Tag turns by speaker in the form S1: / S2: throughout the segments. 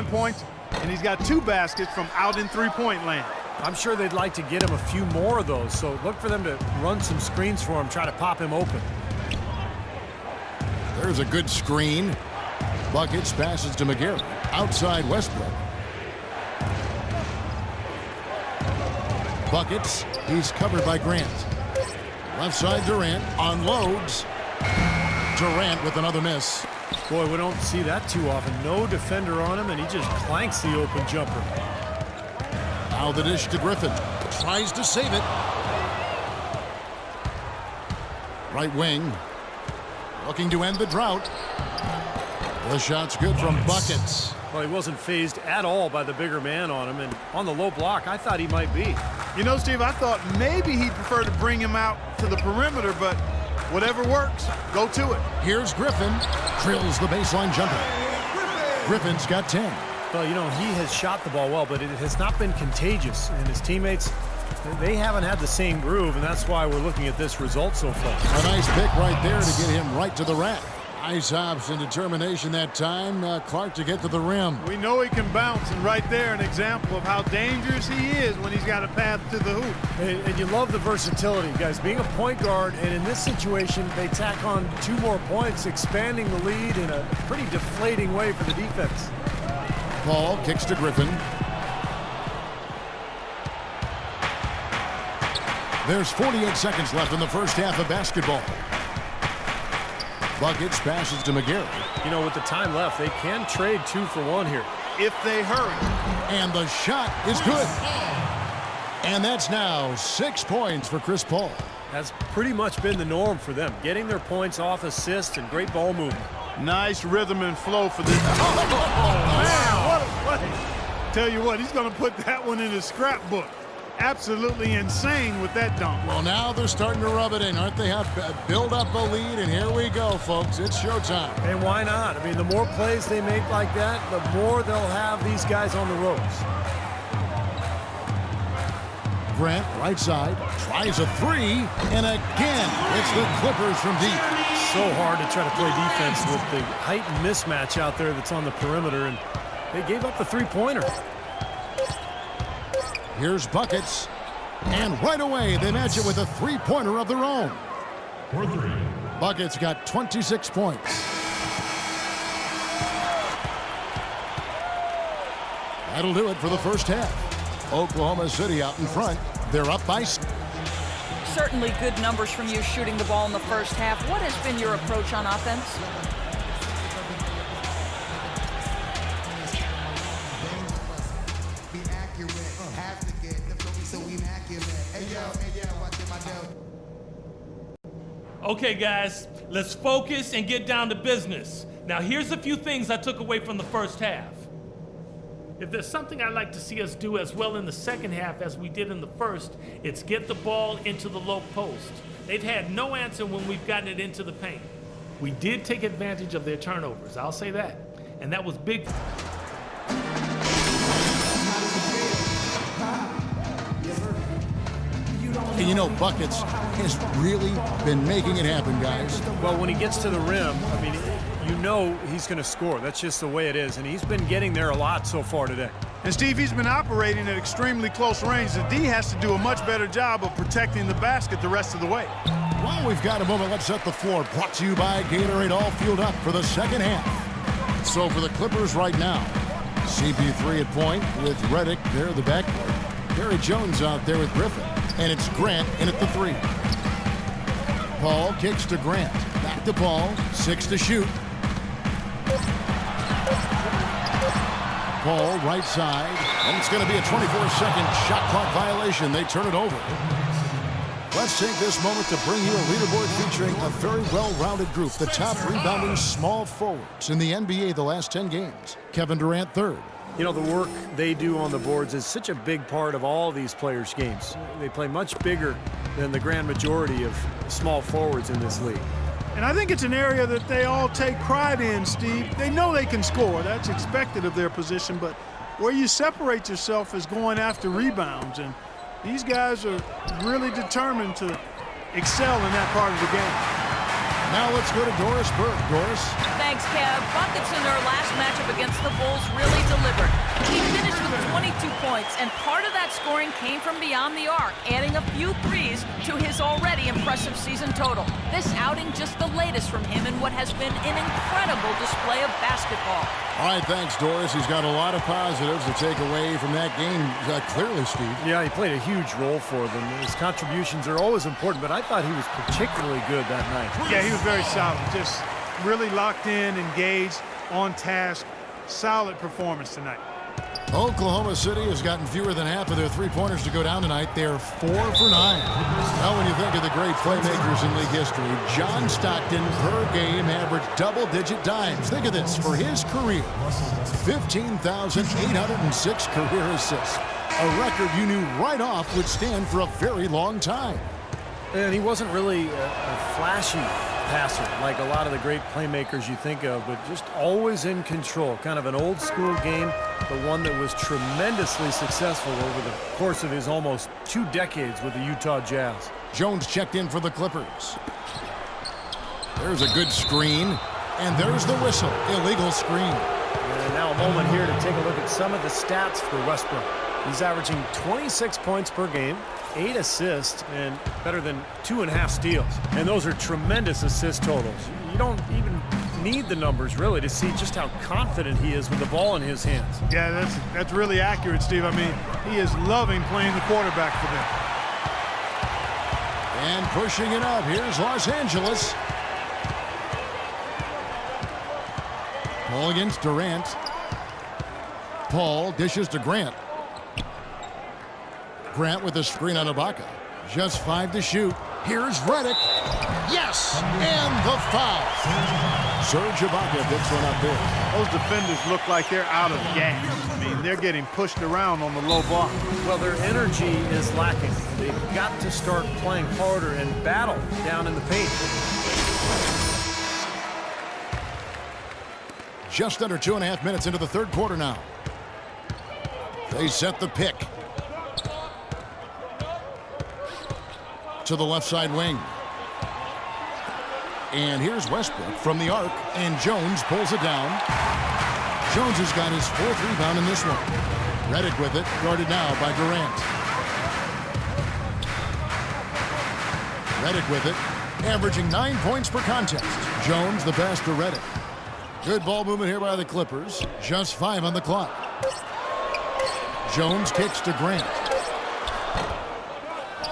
S1: points, and he's got 2 baskets from out in three-point land.
S2: I'm sure they'd like to get him a few more of those, so look for them to run some screens for him, try to pop him open.
S3: There's a good screen. Buckets passes to McGarry. Outside Westbrook. Buckets. He's covered by Grant. Left side Durant. Unloads. Durant with another miss.
S2: Boy, we don't see that too often. No defender on him, and he just clanks the open jumper.
S3: Now the dish to Griffin. Tries to save it. Right wing. Looking to end the drought. The shot's good from Buckets.
S2: Well, he wasn't phased at all by the bigger man on him, and on the low block, I thought he might be.
S1: You know, Steve, I thought maybe he'd prefer to bring him out to the perimeter, but whatever works, go to it.
S3: Here's Griffin. Drills the baseline jumper. Griffin's got 10.
S2: Well, you know, he has shot the ball well, but it has not been contagious, and his teammates, they haven't had the same groove, and that's why we're looking at this result so far.
S3: A nice pick right there to get him right to the rack. Nice hops and determination that time. Clark to get to the rim.
S1: We know he can bounce, and right there an example of how dangerous he is when he's got a path to the hoop.
S2: And you love the versatility, guys. Being a point guard, and in this situation, they tack on 2 more points, expanding the lead in a pretty deflating way for the defense.
S3: Paul kicks to Griffin. There's 48 seconds left in the first half of basketball. Buckets passes to McGarry.
S2: You know, with the time left, they can trade 2 for 1 here.
S1: If they hurry.
S3: And the shot is good. And that's now 6 points for Chris Paul.
S2: That's pretty much been the norm for them, getting their points off assists and great ball movement.
S1: Nice rhythm and flow for this. Oh, man, what a play. Tell you what, he's going to put that one in his scrapbook. Absolutely insane with that dunk.
S3: Well, now they're starting to rub it in, aren't they? Have build up a lead, and here we go, folks. It's showtime.
S2: And why not? I mean, the more plays they make like that, the more they'll have these guys on the ropes.
S3: Grant, right side, tries a 3, and again, it's the Clippers from deep.
S2: So hard to try to play defense with the height and mismatch out there that's on the perimeter, and they gave up the 3-pointer.
S3: Here's Buckets, and right away they match it with a 3-pointer of their own.
S4: For 3.
S3: Buckets got 26 points. That'll do it for the first half. Oklahoma City out in front. They're up by...
S5: Certainly good numbers from you shooting the ball in the first half. What has been your approach on offense?
S4: Okay, guys, let's focus and get down to business. Now, here's a few things I took away from the first half. If there's something I'd like to see us do as well in the second half as we did in the first, it's get the ball into the low post. They've had no answer when we've gotten it into the paint. We did take advantage of their turnovers, I'll say that. And that was big.
S3: And you know, Buckets has really been making it happen, guys.
S2: Well, when he gets to the rim, I mean, you know he's going to score. That's just the way it is, and he's been getting there a lot so far today.
S1: And, Steve, he's been operating at extremely close range. The D has to do a much better job of protecting the basket the rest of the way.
S3: While we've got a moment, let's set the floor. Brought to you by Gatorade, all fueled up for the second half. So for the Clippers right now, CP3 at point with Redick there at the backcourt. Barry Jones out there with Griffin. And it's Grant in at the 3. Paul kicks to Grant. Back to Paul. 6 to shoot. Paul right side. And it's going to be a 24-second shot clock violation. They turn it over. Let's take this moment to bring you a leaderboard featuring a very well-rounded group. The top rebounding small forwards in the NBA the last 10 games. Kevin Durant third.
S2: You know, the work they do on the boards is such a big part of all these players' games. They play much bigger than the grand majority of small forwards in this league.
S1: And I think it's an area that they all take pride in, Steve. They know they can score. That's expected of their position. But where you separate yourself is going after rebounds. And these guys are really determined to excel in that part of the game.
S3: Now let's go to Doris Burke. Doris?
S5: Thanks, Kev. Buckets in their last matchup against the Bulls really delivered. He finished with 22 points, and part of that scoring came from beyond the arc, adding a few threes to his already impressive season total. This outing just the latest from him in what has been an incredible display of basketball.
S3: All right, thanks, Doris. He's got a lot of positives to take away from that game, clearly, Steve.
S2: Yeah, he played a huge role for them. His contributions are always important, but I thought he was particularly good that night.
S1: Yeah, he was very solid. Just really locked in, engaged, on task. Solid performance tonight.
S3: Oklahoma City has gotten fewer than half of their three-pointers to go down tonight. They're 4 for 9. Now, when you think of the great playmakers in league history, John Stockton per game averaged double-digit dimes. Think of this. For his career, 15,806 career assists. A record you knew right off would stand for a very long time.
S2: And he wasn't really a flashy passer like a lot of the great playmakers you think of, but just always in control. Kind of an old school game, but one that was tremendously successful over the course of his almost 2 decades with the Utah Jazz.
S3: Jones checked in for the Clippers. There's a good screen, and there's the whistle. Illegal screen.
S2: And now a moment here to take a look at some of the stats for Westbrook. He's averaging 26 points per game, 8 assists, and better than 2.5 steals. And those are tremendous assist totals. You don't even need the numbers, really, to see just how confident he is with the ball in his hands.
S1: Yeah, that's really accurate, Steve. I mean, he is loving playing the quarterback for them.
S3: And pushing it up, here's Los Angeles. Paul against Durant. Paul dishes to Grant. Grant with a screen on Ibaka. Just 5 to shoot. Here's Redick. Yes! And the foul. Serge Ibaka picks one up there.
S1: Those defenders look like they're out of gas. I mean, they're getting pushed around on the low block.
S2: Well, their energy is lacking. They've got to start playing harder and battle down in the paint.
S3: Just under 2.5 minutes into the third quarter now. They set the pick. To the left side wing. And here's Westbrook from the arc, and Jones pulls it down. Jones has got his 4th rebound in this one. Redick with it, guarded now by Durant. Redick with it, averaging 9 points per contest. Jones the pass to Redick. Good ball movement here by the Clippers. Just 5 on the clock. Jones kicks to Grant.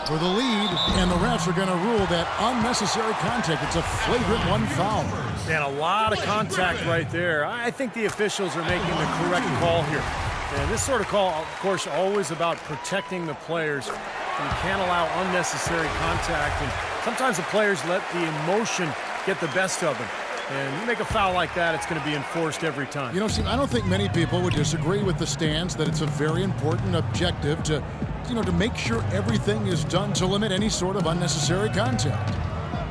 S3: For the lead, and the refs are going to rule that unnecessary contact. It's a flagrant 1 foul.
S2: And a lot of contact right there. I think the officials are making the correct call here. And this sort of call, of course, always about protecting the players. You can't allow unnecessary contact. And sometimes the players let the emotion get the best of them. And you make a foul like that, it's going to be enforced every time.
S3: You know, Steve, I don't think many people would disagree with the stance that it's a very important objective to make sure everything is done to limit any sort of unnecessary contact.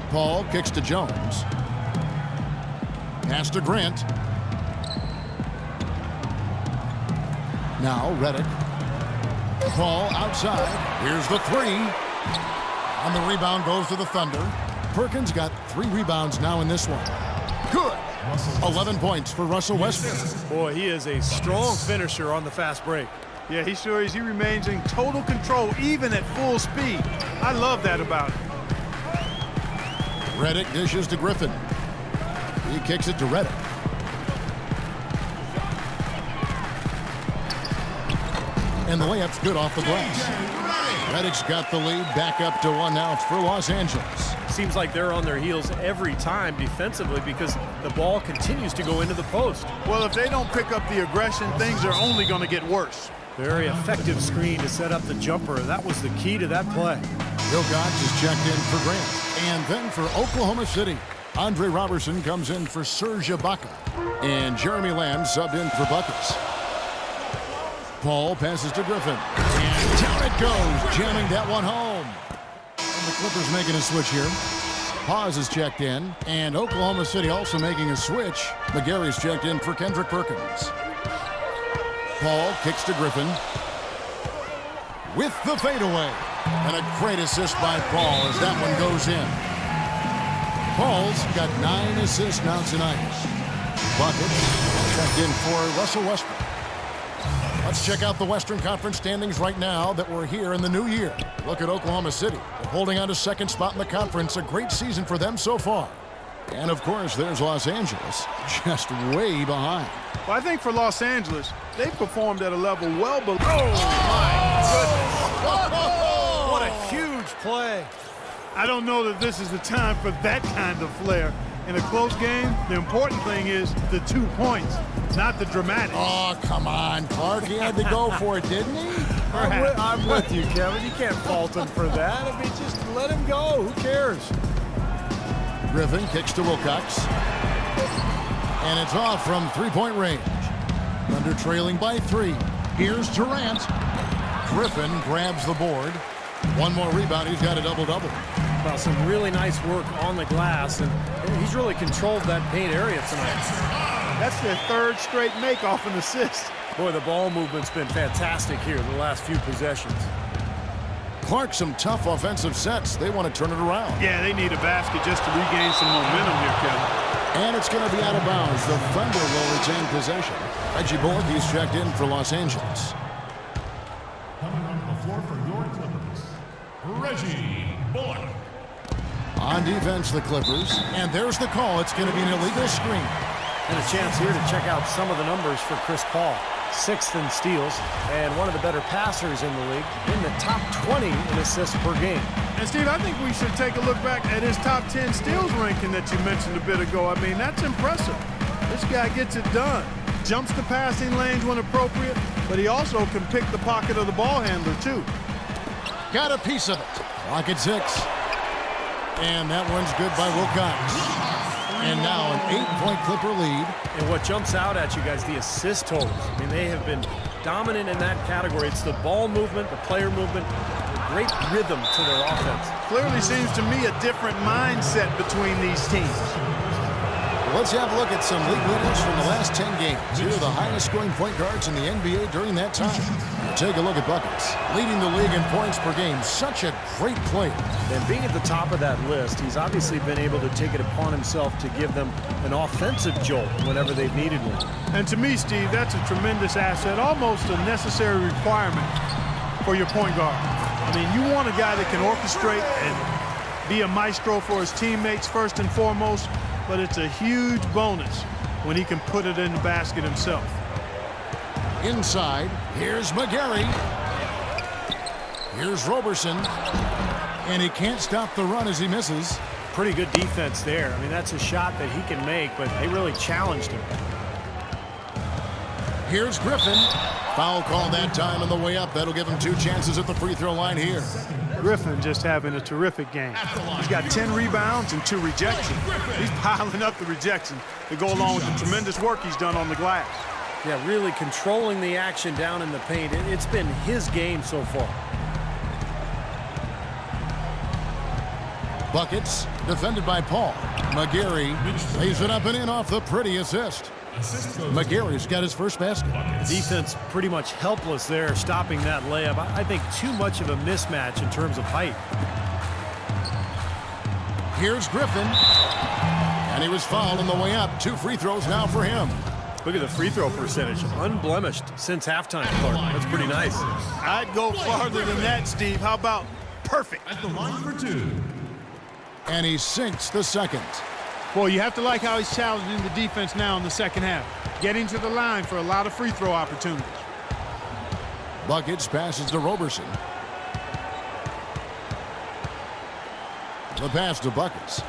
S3: Paul kicks to Jones. Pass to Grant. Now Redick. Paul outside. Here's the 3. And the rebound goes to the Thunder. Perkins got 3 rebounds now in this one. Good. 11 points for Russell Westbrook.
S2: Boy, he is a strong finisher on the fast break.
S1: Yeah, he sure is. He remains in total control, even at full speed. I love that about him.
S3: Redick dishes to Griffin. He kicks it to Redick. And the layup's good off the glass. Redick's got the lead back up to 1 now for Los Angeles.
S2: Seems like they're on their heels every time defensively because the ball continues to go into the post.
S1: Well, if they don't pick up the aggression, things are only going to get worse.
S2: Very effective screen to set up the jumper. That was the key to that play.
S3: Bill Gotch is checked in for Grant. And then for Oklahoma City, Andre Robertson comes in for Serge Ibaka. And Jeremy Lamb subbed in for Buckets. Paul passes to Griffin. And down it goes, jamming that one home. And the Clippers making a switch here. Hawes is checked in. And Oklahoma City also making a switch. McGarry's checked in for Kendrick Perkins. Paul kicks to Griffin. With the fadeaway. And a great assist by Paul as that one goes in. Paul's got 9 assists now tonight. Buckets checked in for Russell Westbrook. Let's check out the Western Conference standings right now that we're here in the new year. Look at Oklahoma City. They're holding on to second spot in the conference. A great season for them so far. And, of course, there's Los Angeles, just way behind.
S1: Well, I think for Los Angeles, they've performed at a level well below.
S2: What a huge play.
S1: I don't know that this is the time for that kind of flair. In a close game, the important thing is the 2 points, not the dramatic.
S3: Oh, come on, Clark. He had to go for it, didn't he?
S2: I'm with you, Kevin. You can't fault him for that. I mean, just let him go. Who cares?
S3: Griffin kicks to Wilcox. And it's off from three-point range. Thunder trailing by 3. Here's Durant. Griffin grabs the board. One more rebound. He's got a double-double.
S2: Well, some really nice work on the glass, and he's really controlled that paint area tonight.
S1: That's their 3rd straight make off an assist.
S2: Boy, the ball movement's been fantastic here the last few possessions.
S3: Clark, some tough offensive sets. They want to turn it around.
S1: Yeah, they need a basket just to regain some momentum here, Kevin.
S3: And it's going to be out of bounds. The Thunder will retain possession. Reggie Bullock, he's checked in for Los Angeles.
S6: Coming onto the floor for your Clippers, Reggie Bullock.
S3: On defense, the Clippers. And there's the call. It's going to be an illegal screen.
S2: And a chance here to check out some of the numbers for Chris Paul. 6th in steals and one of the better passers in the league, in the top 20 in assists per game.
S1: And, Steve, I think we should take a look back at his top 10 steals ranking that you mentioned a bit ago. I mean, that's impressive. This guy gets it done. Jumps the passing lanes when appropriate, but he also can pick the pocket of the ball handler, too.
S3: Got a piece of it. Clock at 6. And that one's good by Wilcox. And now an 8-point Clipper lead.
S2: And what jumps out at you guys, the assist totals. I mean, they have been dominant in that category. It's the ball movement, the player movement, great rhythm to their offense.
S1: Clearly seems to me a different mindset between these teams.
S3: Let's have a look at some league leaders from the last 10 games. Here are the highest scoring point guards in the NBA during that time. Take a look at buckets. Leading the league in points per game. Such a great player.
S2: And being at the top of that list, he's obviously been able to take it upon himself to give them an offensive jolt whenever they've needed one.
S1: And to me, Steve, that's a tremendous asset, almost a necessary requirement for your point guard. I mean, you want a guy that can orchestrate and be a maestro for his teammates first and foremost, but it's a huge bonus when he can put it in the basket himself.
S3: Inside, here's McGarry. Here's Roberson. And he can't stop the run as he misses.
S2: Pretty good defense there. I mean, that's a shot that he can make, but they really challenged him.
S3: Here's Griffin. Foul call that time on the way up. That'll give him 2 chances at the free throw line here.
S1: Griffin just having a terrific game. He's got 10 rebounds and 2 rejections. He's piling up the rejections to go along with the tremendous work he's done on the glass.
S2: Yeah, really controlling the action down in the paint. It's been his game so far.
S3: Buckets, defended by Paul. McGarry lays it up and in off the pretty assist. McGarry's got his first basket.
S2: Defense pretty much helpless there, stopping that layup. I think too much of a mismatch in terms of height.
S3: Here's Griffin. And he was fouled on the way up. 2 free throws now for him.
S2: Look at the free throw percentage. Unblemished since halftime, Clark. That's pretty nice.
S1: I'd go farther than that, Steve. How about perfect?
S6: At the line for 2.
S3: And he sinks the second.
S1: Well, you have to like how he's challenging the defense now in the second half. Getting to the line for a lot of free throw opportunities.
S3: Buckets passes to Roberson. The pass to Buckets.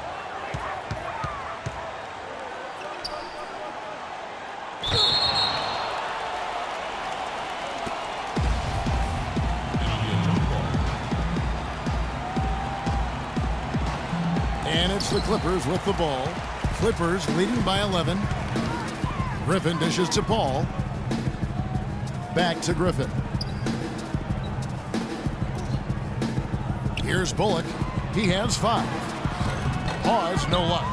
S3: And it's the Clippers with the ball. Clippers leading by 11. Griffin dishes to Paul. Back to Griffin. Here's Bullock. He has 5. Pause, no luck.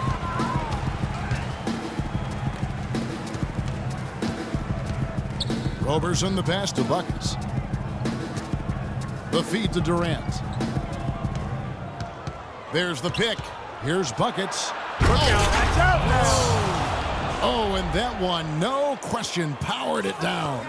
S3: Roberson the pass to Buckets. The feed to Durant. There's the pick. Here's Buckets. Oh, and that one, no question, powered it down.